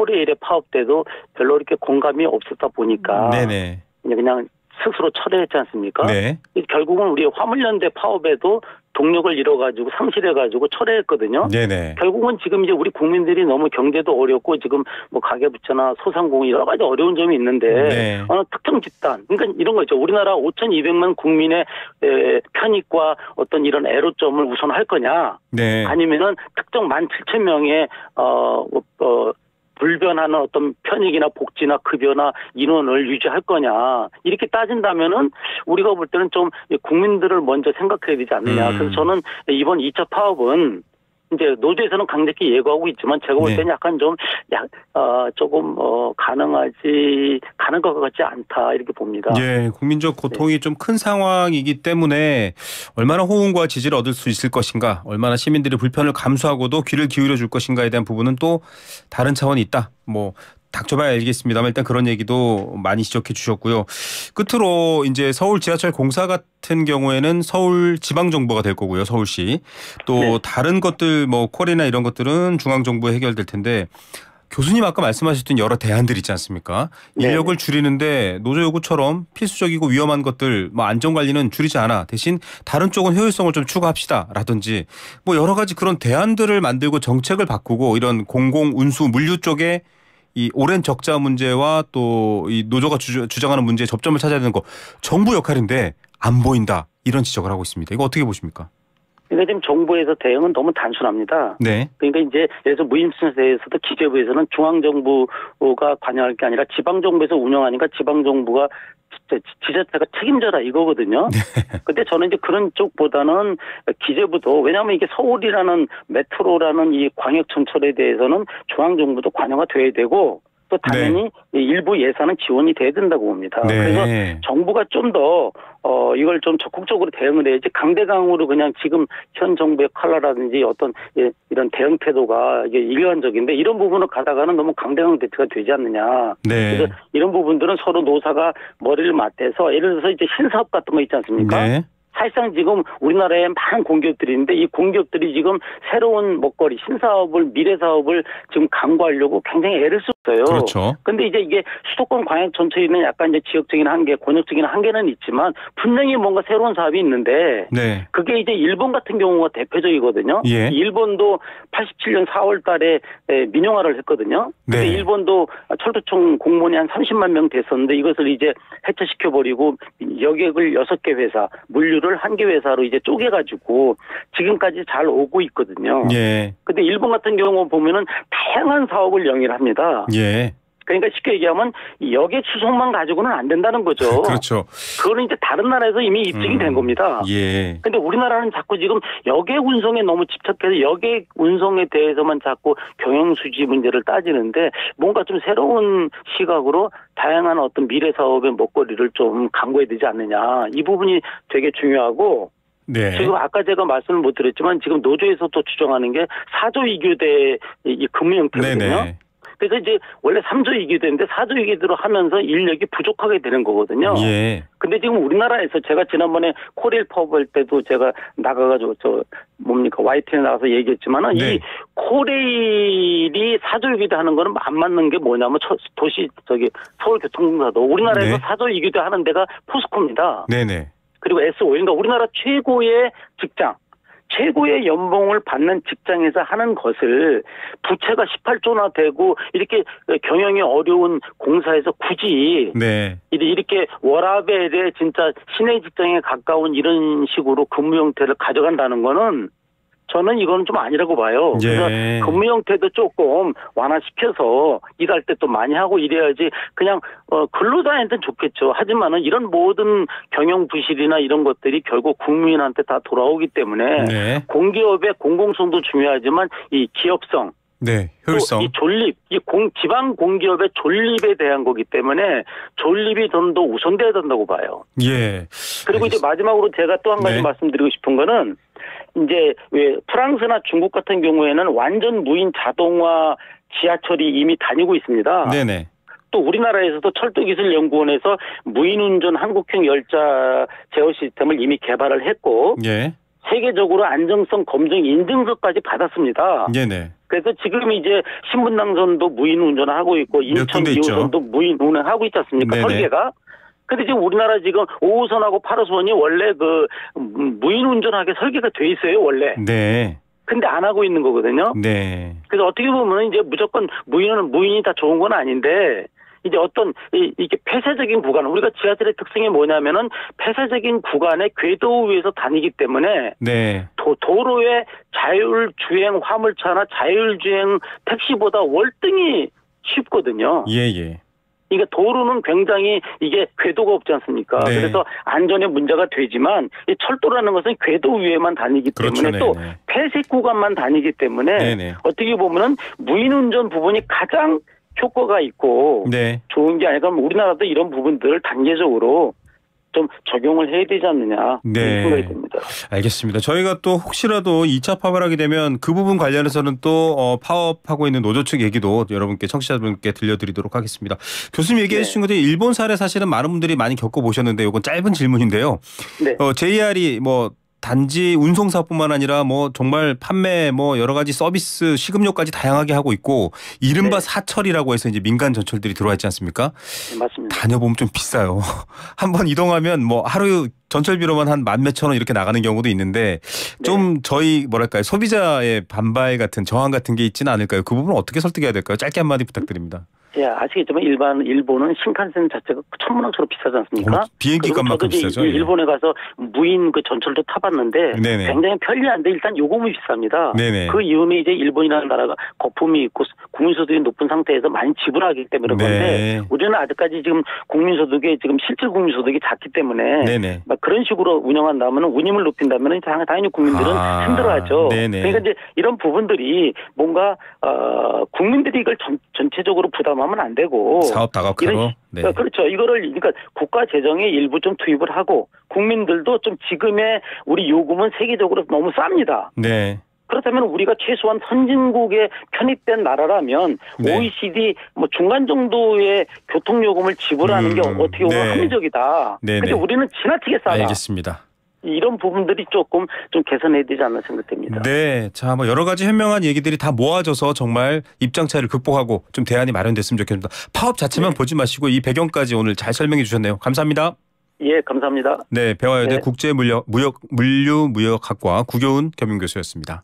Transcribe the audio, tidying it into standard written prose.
코레일의 파업 때도 별로 이렇게 공감이 없었다 보니까 네네. 그냥 스스로 철회했지 않습니까? 네. 결국은 우리 화물연대 파업에도 동력을 잃어가지고 상실해가지고 철회했거든요. 네네. 결국은 지금 이제 우리 국민들이 너무 경제도 어렵고 지금 뭐 가계부채나 소상공인 여러 가지 어려운 점이 있는데 네. 어느 특정 집단 그러니까 이런 거죠. 우리나라 5,200만 국민의 편익과 어떤 이런 애로점을 우선할 거냐? 네. 아니면은 특정 17,000명의 불변하는 어떤 편익이나 복지나 급여나 인원을 유지할 거냐 이렇게 따진다면은 우리가 볼 때는 좀 국민들을 먼저 생각해야 되지 않느냐. 그래서 저는 이번 2차 파업은 이제 노조에서는 강력히 예고하고 있지만 제가 볼 때는 약간 좀 조금 가는 것 같지 않다 이렇게 봅니다. 예, 국민적 고통이 좀 큰 상황이기 때문에 얼마나 호응과 지지를 얻을 수 있을 것인가, 얼마나 시민들의 불편을 감수하고도 귀를 기울여 줄 것인가에 대한 부분은 또 다른 차원이 있다. 뭐 닥쳐봐야 알겠습니다만 일단 그런 얘기도 많이 지적해 주셨고요. 끝으로 이제 서울 지하철 공사 같은 경우에는 서울 지방정부가 될 거고요. 서울시. 또 다른 것들 뭐 콜이나 이런 것들은 중앙정부에 해결될 텐데 교수님 아까 말씀하셨던 여러 대안들 있지 않습니까? 인력을 줄이는데 노조 요구처럼 필수적이고 위험한 것들 뭐 안전관리는 줄이지 않아. 대신 다른 쪽은 효율성을 좀 추가합시다라든지 뭐 여러 가지 그런 대안들을 만들고 정책을 바꾸고 이런 공공운수 물류 쪽에 이 오랜 적자 문제와 또 이 노조가 주장하는 문제의 접점을 찾아야 되는 거 정부 역할인데 안 보인다 이런 지적을 하고 있습니다. 이거 어떻게 보십니까? 그러니까 지금 정부에서 대응은 너무 단순합니다. 네. 그러니까 이제 예를 무임승차에서도 기재부에서는 중앙정부가 관여할 게 아니라 지방정부에서 운영하니까 지방정부가 지자체가 책임져라 이거거든요. 근데 저는 이제 그런 쪽보다는 기재부도 왜냐하면 이게 서울이라는 메트로라는 이 광역천철에 대해서는 중앙정부도 관여가 돼야 되고 또 당연히 일부 예산은 지원이 돼야 된다고 봅니다. 그래서 정부가 좀 더 이걸 좀 적극적으로 대응을 해야지 강대강으로 그냥 지금 현 정부의 칼라라든지 어떤 이런 대응 태도가 이게 일관적인데 이런 부분을 가다가는 너무 강대강 대처가 되지 않느냐. 그래서 이런 부분들은 서로 노사가 머리를 맞대서 예를 들어서 이제 신사업 같은 거 있지 않습니까? 사실상 지금 우리나라에 많은 공기업들이 있는데 이 공기업들이 지금 새로운 먹거리, 신사업을, 미래사업을 지금 강구하려고 굉장히 애를 쓰고 있어요. 그렇죠. 근데 이제 이게 수도권 광역 전체에 있는 약간 이제 지역적인 한계, 권역적인 한계는 있지만 분명히 뭔가 새로운 사업이 있는데 그게 이제 일본 같은 경우가 대표적이거든요. 일본도 87년 4월 달에 민영화를 했거든요. 근데 일본도 철도청 공무원이 한 30만 명 됐었는데 이것을 이제 해체시켜버리고 여객을 6개 회사, 물류를 1개 회사로 이제 쪼개가지고 지금까지 잘 오고 있거든요. 근데 일본 같은 경우 보면은 다양한 사업을 영위합니다. 그러니까 쉽게 얘기하면 여객 수송만 가지고는 안 된다는 거죠. 그렇죠. 그거는 이제 다른 나라에서 이미 입증이 된 겁니다. 근데 우리나라는 자꾸 지금 여객 운송에 너무 집착해서 여객 운송에 대해서만 자꾸 경영수지 문제를 따지는데 뭔가 좀 새로운 시각으로 다양한 어떤 미래 사업의 먹거리를 좀 강구해야 되지 않느냐. 이 부분이 되게 중요하고 지금 아까 제가 말씀을 못 드렸지만 지금 노조에서도 주장하는 게 4조 2교대 이 근무 형태거든요. 그래서 이제 원래 3조 2교대인데 4조 2교대로 하면서 인력이 부족하게 되는 거거든요. 근데 지금 우리나라에서 제가 지난번에 코레일 파업할 때도 제가 나가가지고 YTN에 나가서 얘기했지만은 이 코레일이 4조 2교대 하는 거는 안 맞는 게 뭐냐면 서울교통공사도 우리나라에서 4조 2교대 하는 데가 포스코입니다. 그리고 S5인가 우리나라 최고의 직장. 최고의 연봉을 받는 직장에서 하는 것을 부채가 18조나 되고 이렇게 경영이 어려운 공사에서 굳이 이렇게 워라벨에 진짜 시내 직장에 가까운 이런 식으로 근무 형태를 가져간다는 거는 저는 이건 좀 아니라고 봐요. 그래서 근무 형태도 조금 완화시켜서 일할 때 또 많이 하고 이래야지 그냥 근로자한테는 좋겠죠. 하지만은 이런 모든 경영 부실이나 이런 것들이 결국 국민한테 다 돌아오기 때문에 공기업의 공공성도 중요하지만 이 기업성 효율성. 이 존립, 지방 공기업의 존립에 대한 거기 때문에 존립이 좀 더 우선돼야 된다고 봐요. 그리고 이제 마지막으로 제가 또 한 가지 말씀드리고 싶은 거는 이제 왜 프랑스나 중국 같은 경우에는 완전 무인 자동화 지하철이 이미 다니고 있습니다. 또 우리나라에서도 철도기술연구원에서 무인운전 한국형 열차 제어 시스템을 이미 개발을 했고 세계적으로 안정성 검증 인증서까지 받았습니다. 그래서 지금 이제 신분당선도 무인 운전을 하고 있고 인천 2호선도 무인 운행하고 있지 않습니까? 네네. 설계가. 근데 지금 우리나라 지금 5호선하고 8호선이 원래 그 무인 운전하게 설계가 돼 있어요, 원래. 네. 근데 안 하고 있는 거거든요. 네. 그래서 어떻게 보면 이제 무조건 무인이 다 좋은 건 아닌데 이제 어떤 이게 폐쇄적인 구간, 우리가 지하철의 특성이 뭐냐면은 폐쇄적인 구간에 궤도 위에서 다니기 때문에 네. 도로에 자율주행 화물차나 자율주행 택시보다 월등히 쉽거든요. 예. 그러니까 도로는 굉장히 이게 궤도가 없지 않습니까? 네. 그래서 안전에 문제가 되지만 이 철도라는 것은 궤도 위에만 다니기 때문에 또 폐쇄 구간만 다니기 때문에 어떻게 보면은 무인 운전 부분이 가장 효과가 있고 좋은 게 아니라 우리나라도 이런 부분들을 단계적으로 좀 적용을 해야 되지 않느냐 생각이 듭니다. 알겠습니다. 저희가 또 혹시라도 2차 파업을 하게 되면 그 부분 관련해서는 또 파업하고 있는 노조 측 얘기도 여러분께 청취자분께 들려드리도록 하겠습니다. 교수님 얘기해 주신 것처럼 일본 사례 사실은 많은 분들이 많이 겪어보셨는데 이건 짧은 질문인데요. JR이 뭐 단지 운송사뿐만 아니라 뭐 정말 판매 뭐 여러 가지 서비스 시급료까지 다양하게 하고 있고 이른바 사철이라고 해서 이제 민간 전철들이 들어와 있지 않습니까? 맞습니다. 다녀보면 좀 비싸요. 한번 이동하면 뭐 하루 전철비로만 한 10,000몇천 원 이렇게 나가는 경우도 있는데 좀 저희 뭐랄까요 소비자의 반발 같은 저항 같은 게 있지는 않을까요? 그 부분은 어떻게 설득해야 될까요? 짧게 한마디 부탁드립니다. 예, 아시겠지만 일본은 신칸센 자체가 천문학적으로 비싸지 않습니까? 비행기 값만큼 비싸죠. 일본에 가서 무인 그 전철도 타봤는데 굉장히 편리한데 일단 요금이 비쌉니다. 그 이유는 이제 일본이라는 나라가 거품이 있고 국민소득이 높은 상태에서 많이 지불하기 때문에 그런데 우리는 아직까지 지금 국민소득이 지금 실질 국민소득이 작기 때문에 막 그런 식으로 운영한다면 운임을 높인다면 당연히 국민들은 힘들어하죠. 그러니까 이제 이런 부분들이 뭔가 국민들이 이걸 전체적으로 부담하면 안 되고 사업 다각화로 그렇죠. 이거를 그러니까 국가 재정에 일부 좀 투입을 하고 국민들도 좀 지금의 우리 요금은 세계적으로 너무 쌉니다. 그렇다면 우리가 최소한 선진국에 편입된 나라라면 OECD 뭐 중간 정도의 교통요금을 지불하는 게 어떻게 보면 합리적이다. 근데 우리는 지나치게 싸다. 알겠습니다. 이런 부분들이 조금 좀 개선해야 되지 않나 생각됩니다. 자, 뭐 여러 가지 현명한 얘기들이 다 모아져서 정말 입장 차이를 극복하고 좀 대안이 마련됐으면 좋겠습니다. 파업 자체만 보지 마시고 이 배경까지 오늘 잘 설명해 주셨네요. 감사합니다. 예, 감사합니다. 배화여대 국제물류무역학과 구교훈 겸임교수였습니다.